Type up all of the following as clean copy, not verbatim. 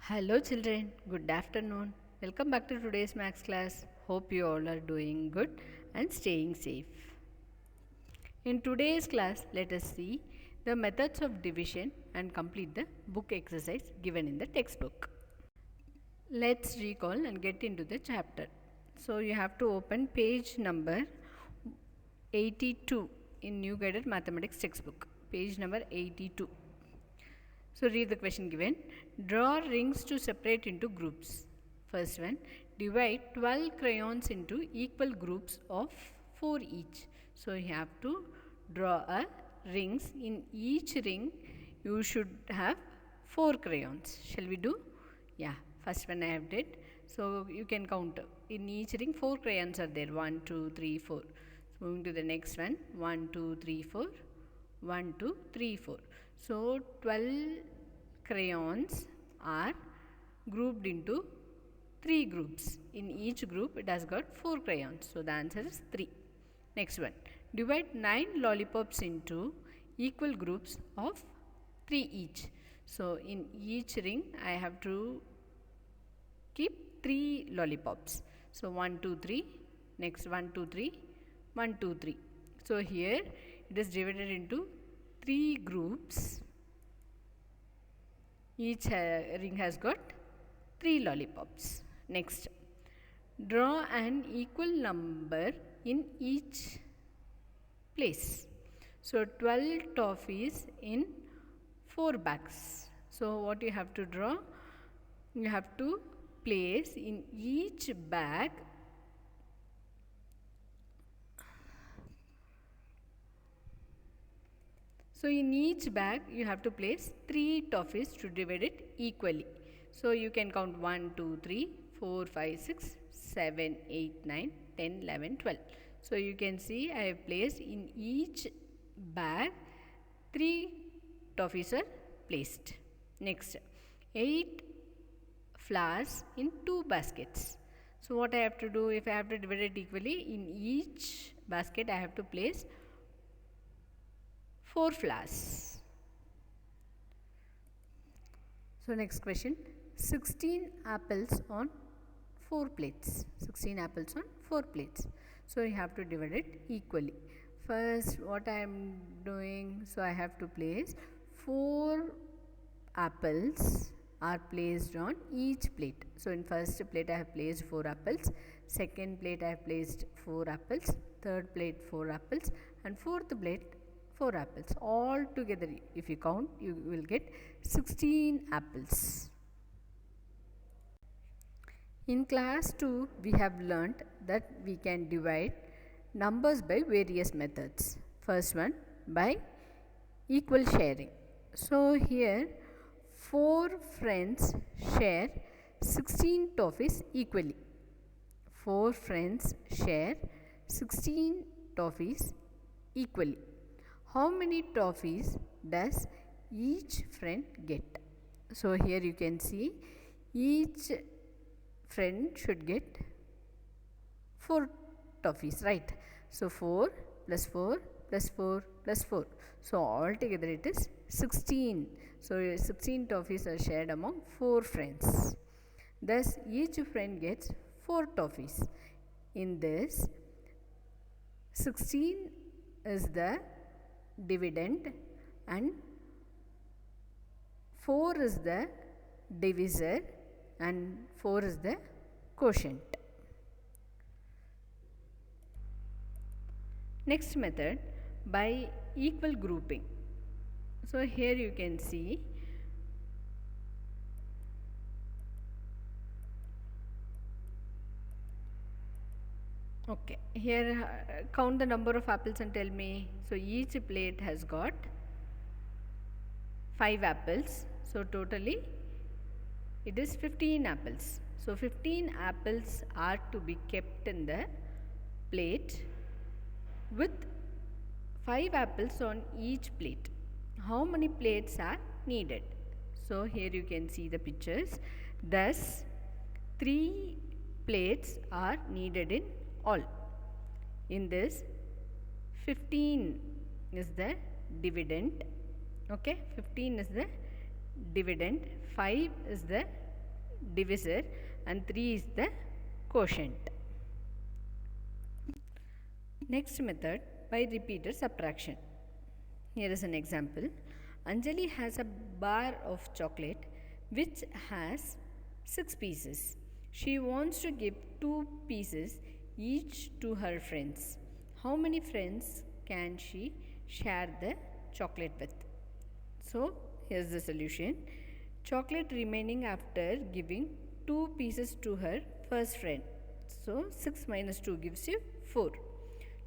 Hello children, good afternoon. Welcome back to today's maths class. Hope you all are doing good and staying safe. In today's class, let us see the methods of division and complete the book exercise given in the textbook. Let's recall and get into the chapter. So you have to open page number 82 in New Guided Mathematics textbook. Page number 82. So read the question given. Draw rings to separate into groups. First one, divide 12 crayons into equal groups of 4 each. So you have to draw a rings. In each ring you should have 4 crayons. Shall we do? Yeah, first one I have did. So you can count. In each ring 4 crayons are there. 1, 2, 3, 4. So moving to the next one. 1, 2, 3, 4. 1, 2, 3, 4. So 12 crayons are grouped into 3 groups. In each group it has got 4 crayons. So the answer is 3. Next one. Divide 9 lollipops into equal groups of 3 each. So in each ring I have to keep 3 lollipops. So 1, 2, 3. Next 1, 2, 3. 1, 2, 3. So here it is divided into 3 groups. Each ring has got 3 lollipops. Next, draw an equal number in each place. So 12 toffees in 4 bags. So what you have to draw? You have to place in each bag So in each bag you have to place 3 toffees to divide it equally. So you can count 1, 2, 3, 4, 5, 6, 7, 8, 9, 10, 11, 12. So you can see I have placed in each bag 3 toffees are placed. Next, 8 flowers in 2 baskets. So what I have to do, if I have to divide it equally, in each basket I have to place 4 flowers. So next question, 16 apples on 4 plates. 16 apples on 4 plates. So you have to divide it equally. First what I am doing, so I have to place 4 apples are placed on each plate. So in first plate I have placed 4 apples, second plate I have placed 4 apples, third plate 4 apples, and fourth plate 4 apples. All together if you count you will get 16 apples. In class 2 we have learnt that we can divide numbers by various methods. First one, by equal sharing. So here 4 friends share 16 toffees equally. 4 friends share 16 toffees equally. How many toffees does each friend get? So here you can see each friend should get 4 toffees, right? So 4 plus 4 plus 4 plus 4. So altogether it is 16. So 16 toffees are shared among 4 friends. Thus each friend gets 4 toffees. In this 16 is the dividend and 4 is the divisor and 4 is the quotient. Next method, by equal grouping. So here you can see okay, here count the number of apples and tell me. So each plate has got 5 apples. So totally it is 15 apples. So 15 apples are to be kept in the plate with 5 apples on each plate. How many plates are needed? So here you can see the pictures. Thus 3 plates are needed in all. In this 15 is the dividend. Okay, 15 is the dividend, 5 is the divisor and 3 is the quotient. Next method, by repeated subtraction. Here is an example. Anjali has a bar of chocolate which has 6 pieces. She wants to give 2 pieces each to her friends. How many friends can she share the chocolate with? So, here's the solution. Chocolate remaining after giving 2 pieces to her first friend. So, 6 minus 2 gives you 4.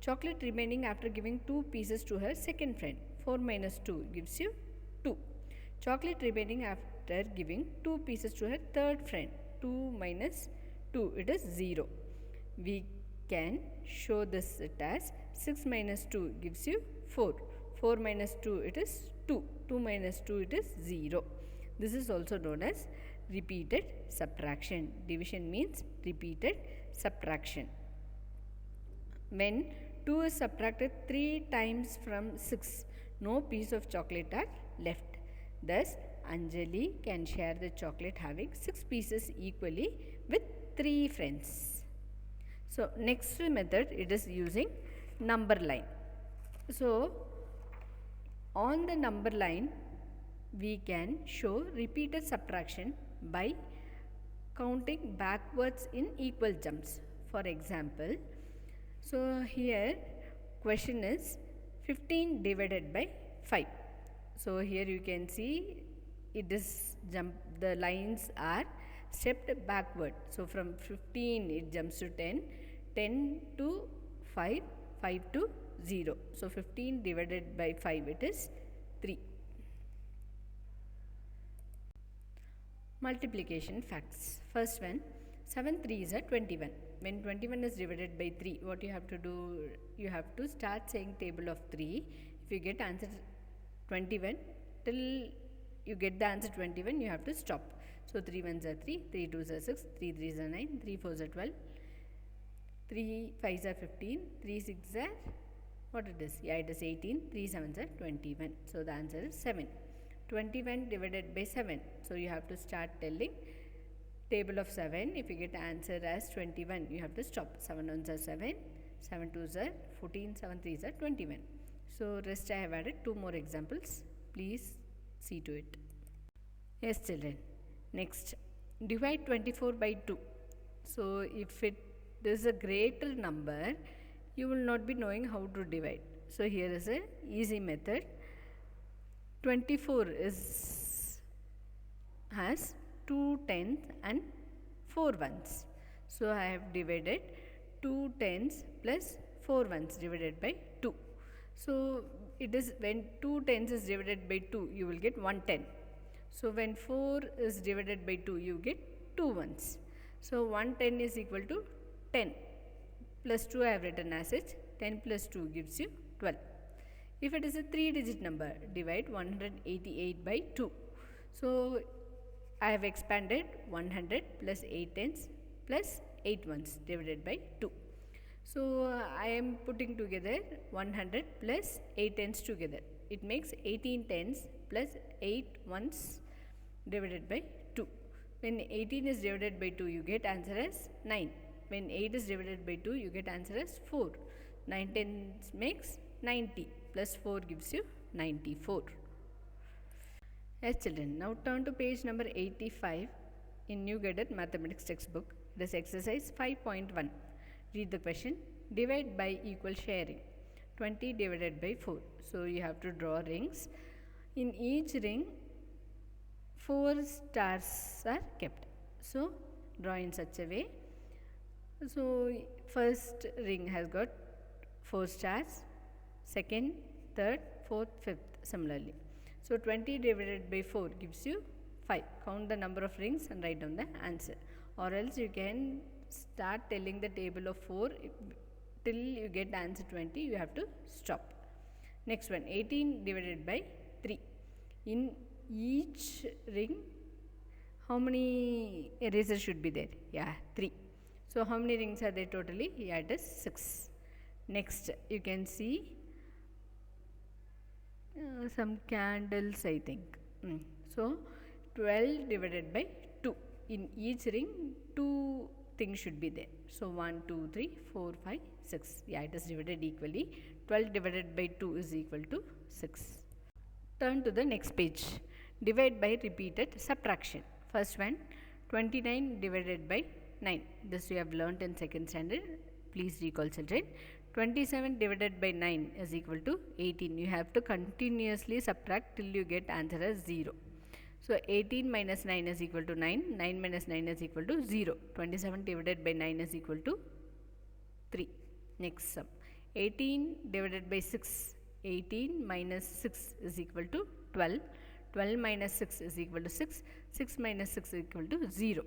Chocolate remaining after giving 2 pieces to her second friend. 4 minus 2 gives you 2. Chocolate remaining after giving 2 pieces to her third friend. 2 minus 2, it is 0. We can show this it as 6 minus 2 gives you 4. 4 minus 2, it is 2. 2 minus 2, it is 0. This is also known as repeated subtraction. Division means repeated subtraction. When 2 is subtracted 3 times from 6, no piece of chocolate are left. Thus, Anjali can share the chocolate having 6 pieces equally with 3 friends. So, next method, it is using number line. So, on the number line, we can show repeated subtraction by counting backwards in equal jumps. For example, so here question is 15 divided by 5. So here you can see it is the lines are stepped backward. So from 15 it jumps to 10, 10 to 5, 5 to 0. So 15 divided by 5, it is 3. Multiplication facts. First one, 7 3s are 21. When 21 is divided by 3, what you have to do? You have to start saying table of 3. If you get answer 21, till you get the answer 21, you have to stop. So 3 1s are 3, 3 2s are 6, 3 3s are 9, 3 4s are 12, 3 5s are 15, 3 6s are, what it is? Yeah, it is 18, 3 7s are 21. So the answer is 7. 21 divided by 7. So you have to start telling table of 7. If you get answer as 21, you have to stop. 7 1s are 7, 7 2s are 14, 7 3s are 21. So rest I have added 2 more examples. Please see to it. Yes children. Next, divide 24 by 2. So if it is a greater number, you will not be knowing how to divide. So here is a easy method. 24 has 2 tenths and 4 ones. So I have divided 2 tenths plus 4 ones divided by 2. So it is when 2 tenths is divided by 2, you will get 1 tenth. So when 4 is divided by 2, you get 2 ones. So 1 tenth is equal to 10 plus 2 I have written as it. 10 plus 2 gives you 12. If it is a 3-digit number, divide 188 by 2. So I have expanded 100 plus 8 tenths plus 8 ones divided by 2. So I am putting together 100 plus 8 tenths together. It makes 18 tenths plus 8 ones divided by 2. When 18 is divided by 2, you get answer as 9. When 8 is divided by 2, you get answer as 4. 9 tenths makes 90 plus 4 gives you 94. Yes children, now turn to page number 85 in New Guided Mathematics textbook. This exercise 5.1. Read the question. Divide by equal sharing. 20 divided by 4. So you have to draw rings. In each ring, 4 stars are kept. So draw in such a way. So first ring has got 4 stars. Second, third, fourth, fifth similarly. So 20 divided by 4 gives you 5. Count the number of rings and write down the answer. Or else you can start telling the table of 4 till you get answer 20, you have to stop. Next one, 18 divided by 3. In each ring, how many erasers should be there? Yeah, 3. So how many rings are there totally? Yeah, it is 6. Next, you can see some candles, I think. So 12 divided by 2. in each ring 2 things should be there. So 1, 2, 3, 4, 5, 6. Yeah, it is divided equally. 12 divided by 2 is equal to 6. Turn to the next page. Divide by repeated subtraction. First one, 29 divided by 9. This you have learnt in second standard. Please recall, children. 27 divided by 9 is equal to 18. You have to continuously subtract till you get answer as 0. So 18 minus 9 is equal to 9. 9 minus 9 is equal to 0. 27 divided by 9 is equal to 3. Next sum. 18 divided by 6. 18 minus 6 is equal to 12. 12 minus 6 is equal to 6. 6 minus 6 is equal to 0.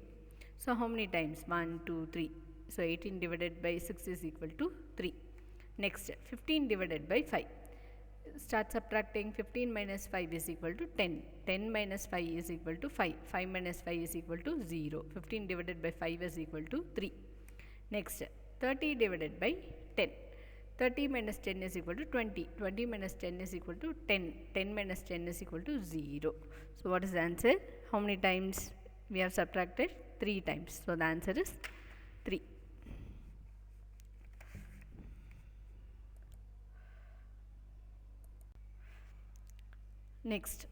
So how many times? 1, 2, 3. So 18 divided by 6 is equal to 3. Next, 15 divided by 5. Start subtracting. 15 minus 5 is equal to 10. 10 minus 5 is equal to 5. 5 minus 5 is equal to 0. 15 divided by 5 is equal to 3. Next, 30 divided by 10. 30 minus 10 is equal to 20. 20 minus 10 is equal to 10. 10 minus 10 is equal to 0. So what is the answer? How many times we have subtracted? 3 times. So the answer is 3. Next,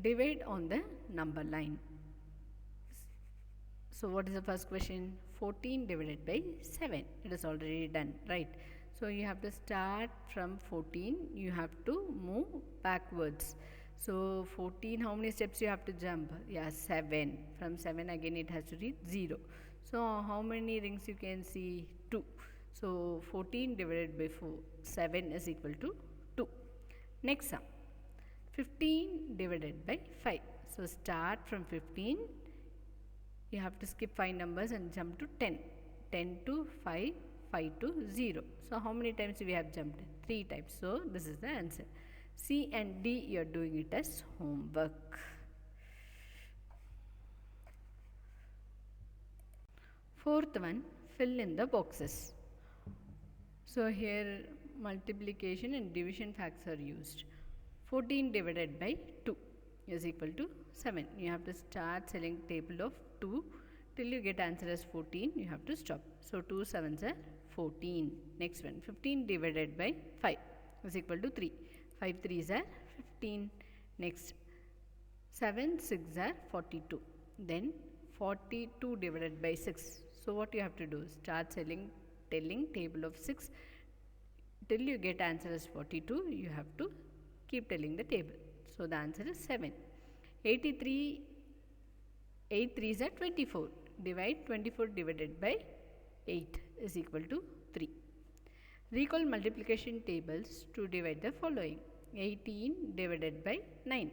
divide on the number line. So what is the first question? 14 divided by 7. It is already done, right? So you have to start from 14. You have to move backwards. So 14, how many steps you have to jump? Yeah, 7. From 7 again it has to reach 0. So how many rings you can see? 2. So 14 divided by 4, 7 is equal to 2. Next sum. 15 divided by 5. So start from 15. You have to skip 5 numbers and jump to 10. 10 to 5, 5 to 0. So how many times we have jumped? 3 times. So this is the answer. C and D, you are doing it as homework. Fourth one, fill in the boxes. So here multiplication and division facts are used. 14 divided by 2 is equal to 7. You have to start selling table of 2 till you get answer as 14. You have to stop. So 2 7s are 14. Next one, 15 divided by 5 is equal to 3. 5 3s are 15. Next, 7 6 are 42. Then 42 divided by 6. So what you have to do? Start telling table of 6 till you get answer as 42. You have to keep telling the table. So the answer is 7. 83, 8 3s are 24. Divide 24 divided by 8 is equal to 3. Recall multiplication tables to divide the following. 18 divided by 9.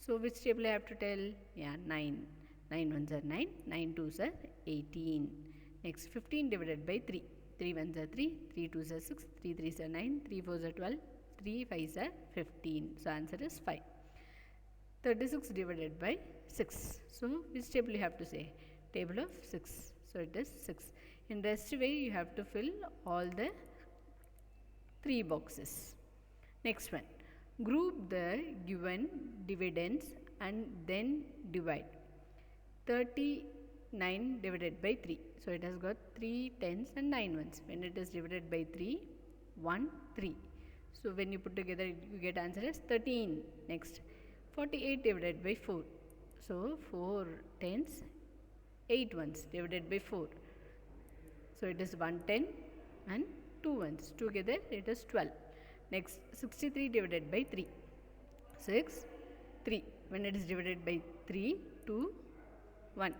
So which table I have to tell? Yeah, 9. 9 1s are 9. 9 2s are 18. Next, 15 divided by 3. 3 1s are 3. 3 2s are 6. 3 3s are 9. 3 4s are 12. 3 5s are 15. So answer is 5. 36 divided by 6. So which table you have to say? Table of 6. So it is 6. In rest way you have to fill all the 3 boxes. Next one. Group the given dividends and then divide. 39 divided by 3. So it has got 3 10s and 9 ones. When it is divided by 3, 1 3. So when you put together you get answer as 13. Next, 48 divided by 4. So 4 10s, 8 ones divided by 4. So it is 1 10 and 2 ones. Together it is 12. Next, 63 divided by 3. 6 3. When it is divided by 3, 2 1.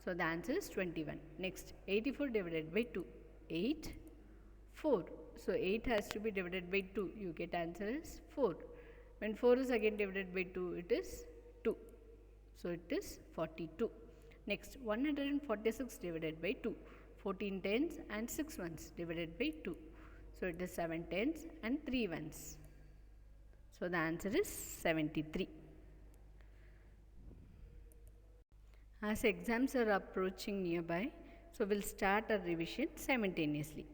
So the answer is 21. Next, 84 divided by 2. 8 4. So 8 has to be divided by 2. You get answer is 4. When 4 is again divided by 2, it is 2. So it is 42. Next, 146 divided by 2. 14 tens and 6 ones divided by 2. So it is 7 tens and 3 ones. So the answer is 73. As exams are approaching nearby, so we'll start our revision simultaneously.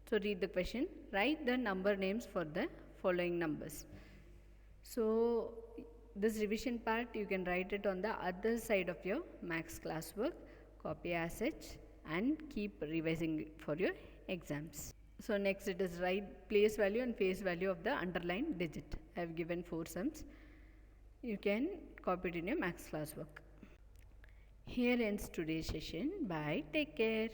So read the question. Write the number names for the following numbers. So this revision part you can write it on the other side of your maths classwork. copy as such and keep revising it for your exams. So next it is write place value and face value of the underlined digit. I have given 4 sums. You can copy it in your maths classwork. Here ends today's session. Bye. Take care.